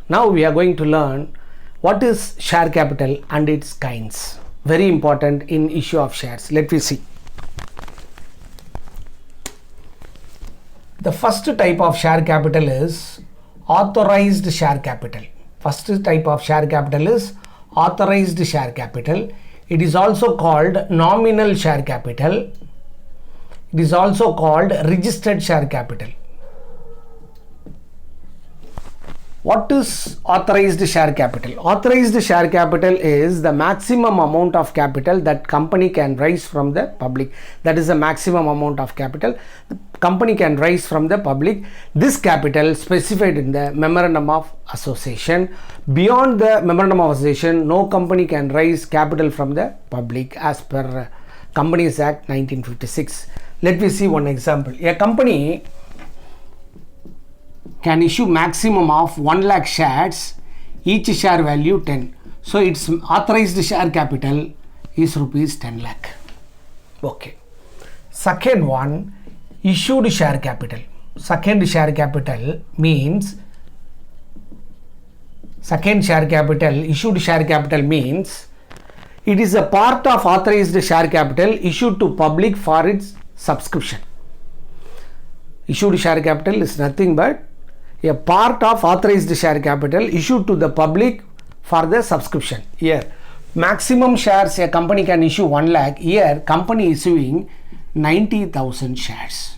Now we are going to learn what is share capital and its kinds. Very important in issue of shares. Let me see. The first type of share capital is authorized share capital. First type of share capital is authorized share capital. It is also called nominal share capital. It is also called registered share capital. What is authorized share capital? Authorized share capital is the maximum amount of capital that company can raise from the public. That is the maximum amount of capital the company can raise from the public. This capital specified in the Memorandum of Association. Beyond the Memorandum of Association, no company can raise capital from the public as per Companies Act 1956. Let me see one example. A company can issue maximum of 1 lakh shares, each share value 10. So its authorized share capital is rupees 10 lakh. Okay. Second one, issued share capital. Second share capital means issued share capital means it is a part of authorized share capital issued to public for its subscription. Issued share capital is nothing but a part of authorized share capital issued to the public for the subscription. Here, maximum shares a company can issue 1 lakh. Here, company issuing 90,000 shares.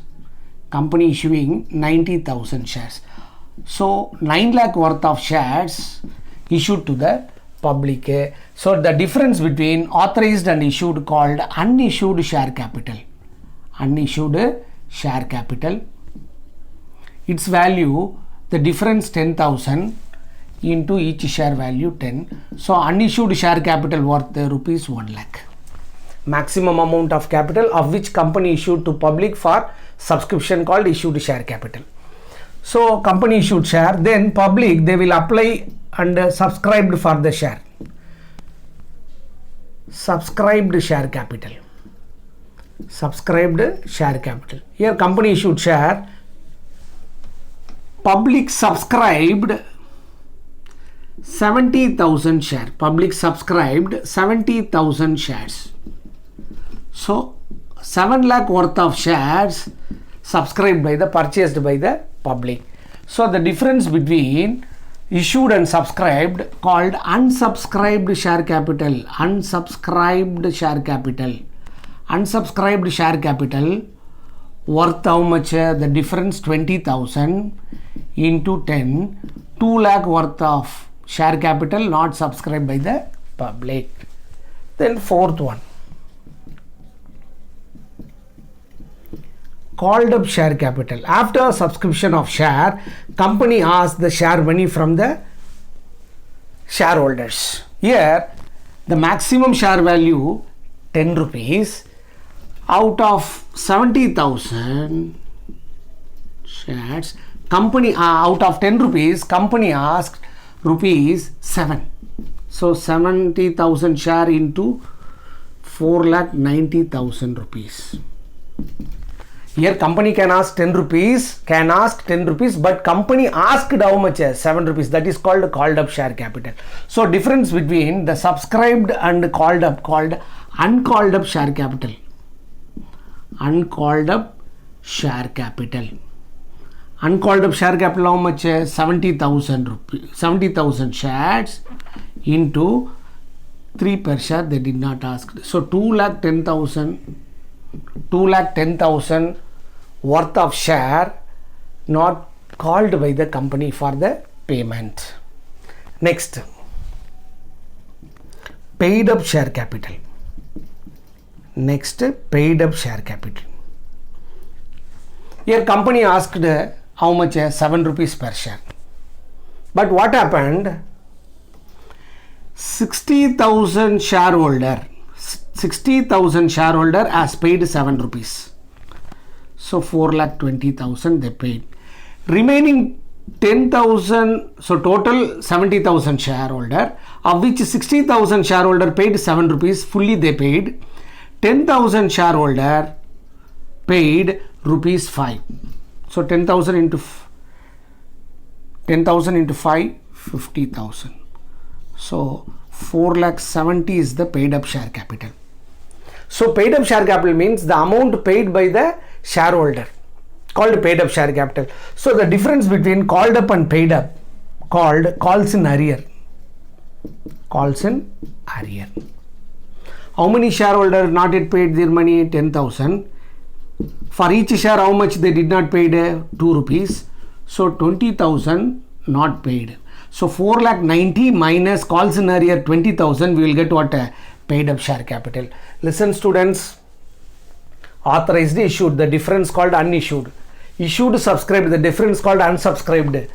Company issuing 90,000 shares. So, 9 lakh worth of shares issued to the public. So, the difference between authorized and issued called unissued share capital. Unissued share capital. Its value, the difference 10,000 into each share value 10. So unissued share capital worth rupees 1 lakh. Maximum amount of capital of which company issued to public for subscription called issued share capital. So company issued share, then public they will apply and subscribed for the share. Subscribed share capital. Subscribed share capital. Here company issued share. Public subscribed 70,000 shares. Public subscribed 70,000 shares. So 7 lakh worth of shares subscribed by the purchased by the public. So the difference between issued and subscribed called unsubscribed share capital. Unsubscribed share capital. Unsubscribed share capital worth how much? The difference 20,000 into 10, 2 lakh worth of share capital not subscribed by the public. Then fourth one, called up share capital. After subscription of share, company asks the share money from the shareholders. Here the maximum share value 10 rupees. Out of 70,000 shares, company out of 10 rupees, company asked rupees 7. So 70,000 share into 4,90,000 rupees. Here company can ask 10 rupees, but company asked how much? 7 rupees. That is called up share capital. So difference between the subscribed and called up called uncalled up share capital. Uncalled up share capital. Uncalled up share capital how much? 70,000 rupees. 70,000 shares into 3 per share they did not ask. So 2,10,000 worth of share not called by the company for the payment. Next, paid up share capital. Next, paid up share capital. Here company asked how much? 7 rupees per share. But what happened? 60,000 shareholder has paid 7 rupees. So 4,20,000 they paid. Remaining 10,000, so total 70,000 shareholder, of which 60,000 shareholder paid 7 rupees, fully they paid. 10,000 shareholder paid rupees 5. So 10,000 into 5, 50,000. So 4,70,000 is the paid up share capital. So paid up share capital means the amount paid by the shareholder, called paid up share capital. So the difference between called up and paid up, called calls in arrear. Calls in arrear. How many shareholders not yet paid their money? 10,000. For each share, how much they did not paid? 2 rupees. So 20,000 not paid. So 4,90,000 minus calls in arrear 20,000, we will get what? Paid up share capital. Listen students, authorized, issued, the difference called unissued. Issued, subscribed, the difference called unsubscribed.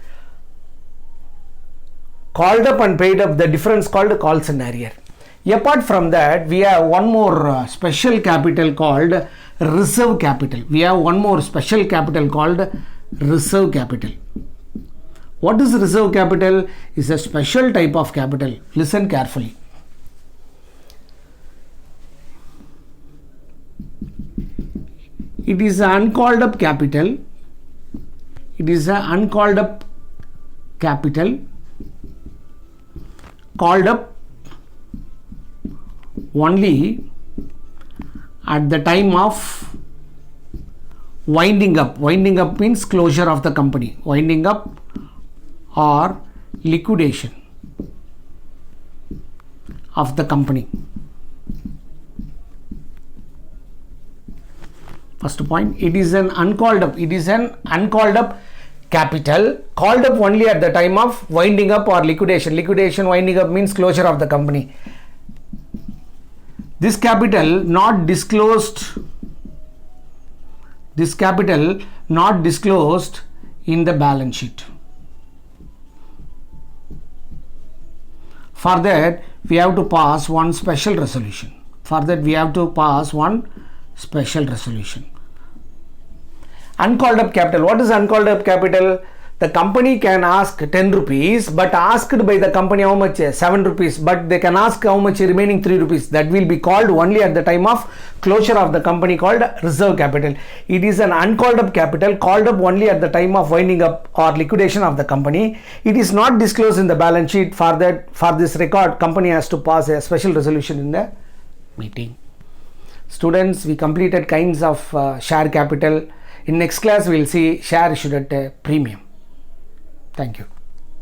Called up and paid up, the difference called calls in arrear. Apart from that, we have one more special capital called reserve capital. We have one more special capital called reserve capital. What is reserve capital? Is a special type of capital. Listen carefully. It is an uncalled up capital. It is an uncalled up capital called up only at the time of winding up. Winding up means closure of the company. Winding up or liquidation of the company. First point, it is an uncalled up. It is an uncalled up capital called up only at the time of winding up or liquidation. Liquidation, winding up means closure of the company. This capital not disclosed. This capital not disclosed in the balance sheet. For that, we have to pass one special resolution. Uncalled up capital. What is uncalled up capital? The company can ask 10 rupees, but asked by the company how much? 7 rupees. But they can ask how much remaining 3 rupees. That will be called only at the time of closure of the company, called reserve capital. It is an uncalled up capital called up only at the time of winding up or liquidation of the company. It is not disclosed in the balance sheet. For this record, company has to pass a special resolution in the meeting. Students, we completed kinds of share capital. In next class, we will see share issued at a premium. Thank you.